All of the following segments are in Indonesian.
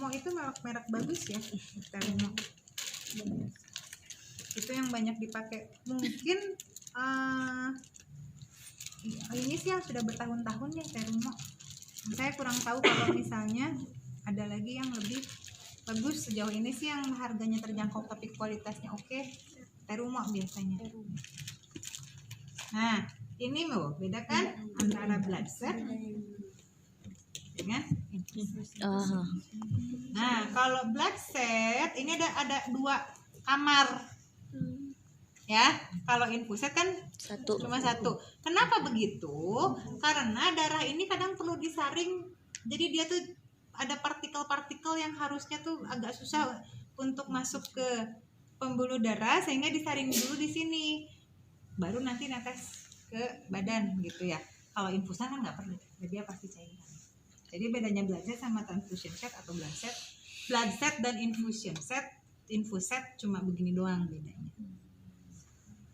Terumo itu merek bagus ya. Terumo itu yang banyak dipakai. Mungkin ini sih yang sudah bertahun-tahun ya Terumo. Saya kurang tahu kalau misalnya ada lagi yang lebih bagus. Sejauh ini sih yang harganya terjangkau tapi kualitasnya oke, Terumo biasanya. Nah, ini loh, beda kan antara blood set dengan infus. Nah, kalau blood set ini ada 2 kamar. Ya, kalau infus set kan cuma 1. Kenapa begitu? Karena darah ini kadang perlu disaring. Jadi dia tuh ada partikel-partikel yang harusnya tuh agak susah untuk masuk ke pembuluh darah, sehingga disaring dulu di sini. Baru nanti netes ke badan gitu ya. Kalau infusan kan nggak perlu, dia pasti cairan. Jadi bedanya blood set sama transfusion set atau blood set dan infusion set. Infus set cuma begini doang bedanya.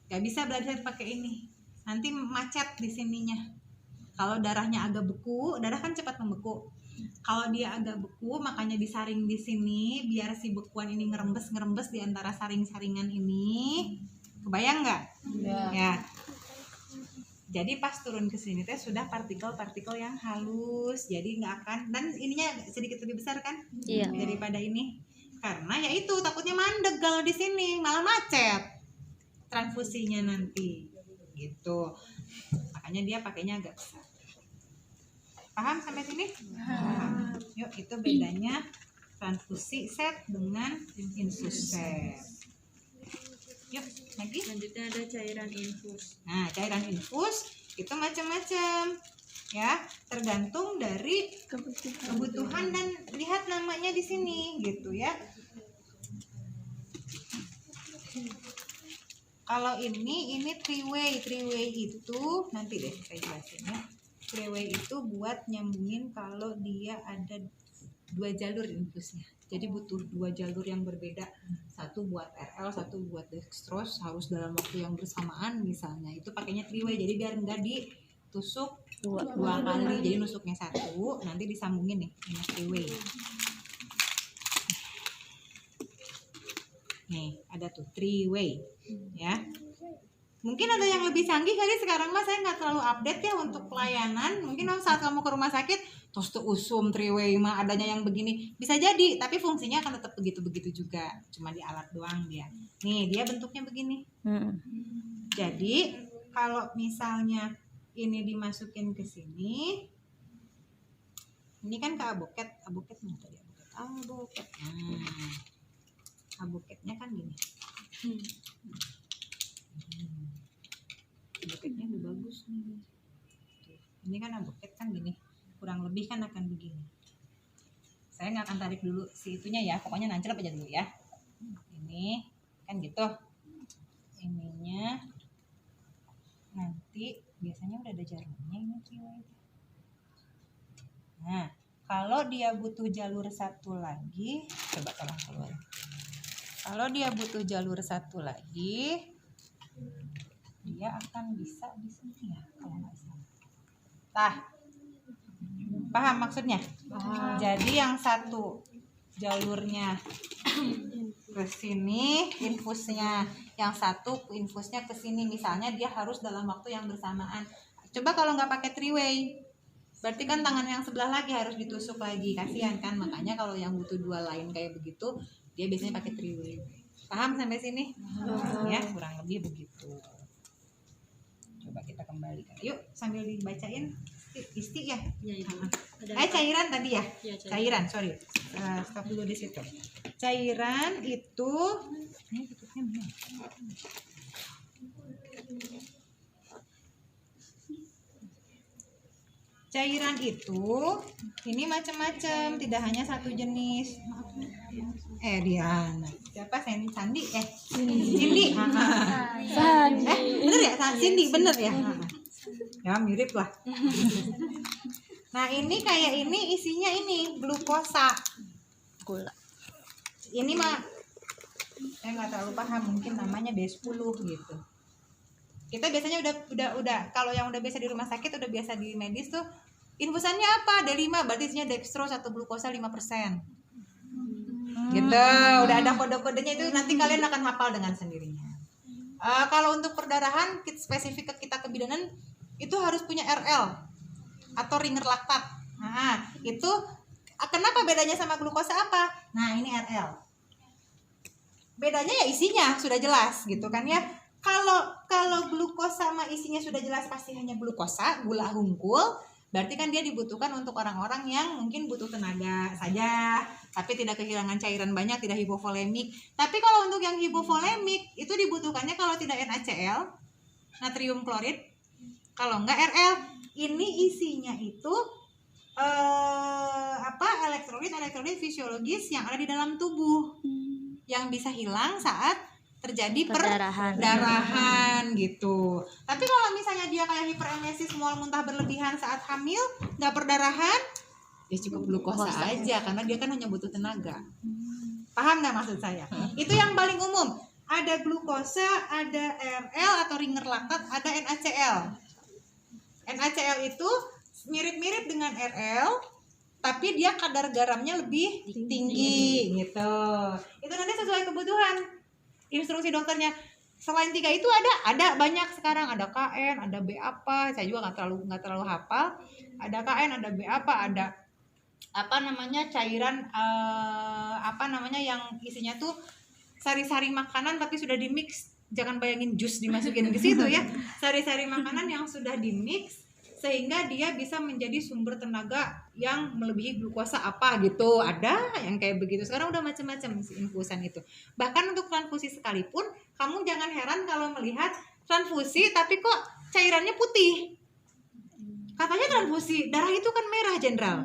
Gak bisa blood set pakai ini, nanti macet di sininya. Kalau darahnya agak beku, darah kan cepat membeku. Kalau dia agak beku, makanya disaring di sini biar si bekuan ini ngerembes di antara saring-saringan ini. Kebayang nggak? Ya. Jadi pas turun ke sini teh sudah partikel-partikel yang halus, jadi nggak akan, dan ininya sedikit lebih besar kan daripada ini. Karena ya itu takutnya mandek kalau di sini, malah macet transfusinya nanti gitu. Makanya dia pakainya agak besar. Paham sampai sini? Paham. Yuk, itu bedanya transfusi set dengan infus set. Yuk, lagi. Selanjutnya ada cairan infus. Nah, cairan infus itu macam-macam ya, tergantung dari kebutuhan dan lihat namanya di sini gitu ya. Kalau ini 3-way itu nanti deh saya jelasin ya. 3-way itu buat nyambungin kalau dia ada 2 jalur infusnya. Jadi butuh 2 jalur yang berbeda. Satu buat RL, satu buat dextrose, harus dalam waktu yang bersamaan misalnya. Itu pakainya 3-way. Jadi biar enggak ditusuk 2 kali. Jadi nusuknya 1, nanti disambungin nih ini 3-way. Nih, ada tuh 3-way ya. Mungkin ada yang lebih canggih kali sekarang, mas saya nggak terlalu update ya untuk pelayanan. Mungkin saat kamu ke rumah sakit terus tuh usum 3-way mah adanya yang begini, bisa jadi, tapi fungsinya akan tetap begitu-begitu juga, cuma di alat doang dia. Nih, dia bentuknya begini. Jadi kalau misalnya ini dimasukin ke sini, ini kan ke aboket mana tadi aboket. Nah, aboketnya kan gini. Aboketnya udah bagus nih. Ini kan aboket kan gini, kurang lebih kan akan begini. Saya nggak akan tarik dulu si itunya ya, pokoknya nancep aja dulu ya. Ini kan gitu. Ininya nanti biasanya udah ada jarumnya ini kiwai. Nah, kalau dia butuh jalur satu lagi, coba tolong keluar. Kalau dia butuh jalur satu lagi, dia akan bisa di sini ya, kalau nggak salah. Paham maksudnya? Jadi yang satu jalurnya ke sini infusnya, yang satu infusnya ke sini. Misalnya dia harus dalam waktu yang bersamaan. Coba kalau nggak pakai 3-way, berarti kan tangan yang sebelah lagi harus ditusuk lagi, kasihan kan. Makanya kalau yang butuh 2 lain kayak begitu, dia biasanya pakai 3-way. Paham sampai sini? Ya, kurang lebih begitu. Coba kita kembalikan. Yuk, sambil dibacain. Isti ya? Ya, itu. Cairan tadi ya? Ya, Cairan, sorry. Stop dulu di situ. Cairan itu ini tutupnya mana? Cairan itu ini macam-macam, tidak hanya satu jenis. Diana. Siapa? Sandi? Cindy. Bener ya? Cindy, bener ya? Ya mirip lah. Nah ini kayak ini isinya ini glukosa, gula. Ini mah saya nggak terlalu paham, mungkin namanya B10 gitu. Kita biasanya udah kalau yang udah biasa di rumah sakit, udah biasa di medis tuh infusannya apa? D5, berarti isinya dextrose atau glukosa 5%. Gitu. Udah ada kode-kodenya, itu nanti kalian akan hafal dengan sendirinya. Kalau untuk perdarahan spesifik ke kita kebidanan itu harus punya RL atau ringer laktat. Nah, itu kenapa bedanya sama glukosa apa? Nah, ini RL. Bedanya ya isinya sudah jelas gitu kan ya. Kalau glukosa sama isinya sudah jelas pasti hanya glukosa, gula unggul, berarti kan dia dibutuhkan untuk orang-orang yang mungkin butuh tenaga saja, tapi tidak kehilangan cairan banyak, tidak hipovolemik. Tapi kalau untuk yang hipovolemik itu dibutuhkannya kalau tidak NaCl, natrium klorid, kalau enggak RL. Ini isinya itu elektrolit fisiologis yang ada di dalam tubuh yang bisa hilang saat terjadi perdarahan gitu. Tapi kalau misalnya dia kayak hiperemesis, mual muntah berlebihan saat hamil, nggak perdarahan, ya cukup glukosa aja karena dia kan hanya butuh tenaga. Paham nggak maksud saya? Itu yang paling umum. Ada glukosa, ada RL atau ringer laktat, ada NaCl. NaCl itu mirip-mirip dengan RL, tapi dia kadar garamnya lebih tinggi gitu. Itu nanti sesuai kebutuhan. Instruksi dokternya. Selain 3 itu ada banyak sekarang, ada KN, ada B apa, saya juga nggak terlalu hafal. Ada KN, ada B apa, ada cairan yang isinya tuh sari-sari makanan tapi sudah dimix. Jangan bayangin jus dimasukin ke situ ya. Sari-sari makanan yang sudah dimix sehingga dia bisa menjadi sumber tenaga yang melebihi glukosa apa gitu. Ada yang kayak begitu. Sekarang udah macam-macam infusan itu. Bahkan untuk transfusi sekalipun, kamu jangan heran kalau melihat transfusi tapi kok cairannya putih. Katanya transfusi darah itu kan merah, Jenderal.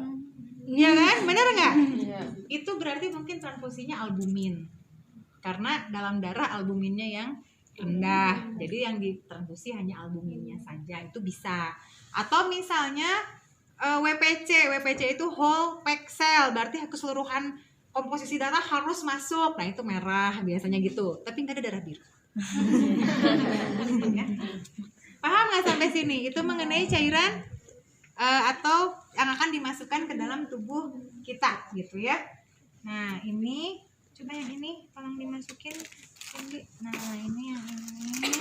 Iya kan? Benar nggak? Itu berarti mungkin transfusinya albumin. Karena dalam darah albuminnya yang rendah. Jadi yang ditransfusi hanya albuminnya saja. Itu bisa. Atau misalnya WPC itu whole pack cell, berarti keseluruhan komposisi darah harus masuk. Nah itu merah biasanya gitu, tapi nggak ada darah biru. Ya. Paham nggak sampai sini? Itu mengenai cairan atau yang akan dimasukkan ke dalam tubuh kita gitu ya. Nah ini, coba yang ini tolong dimasukin. Nah ini yang ini.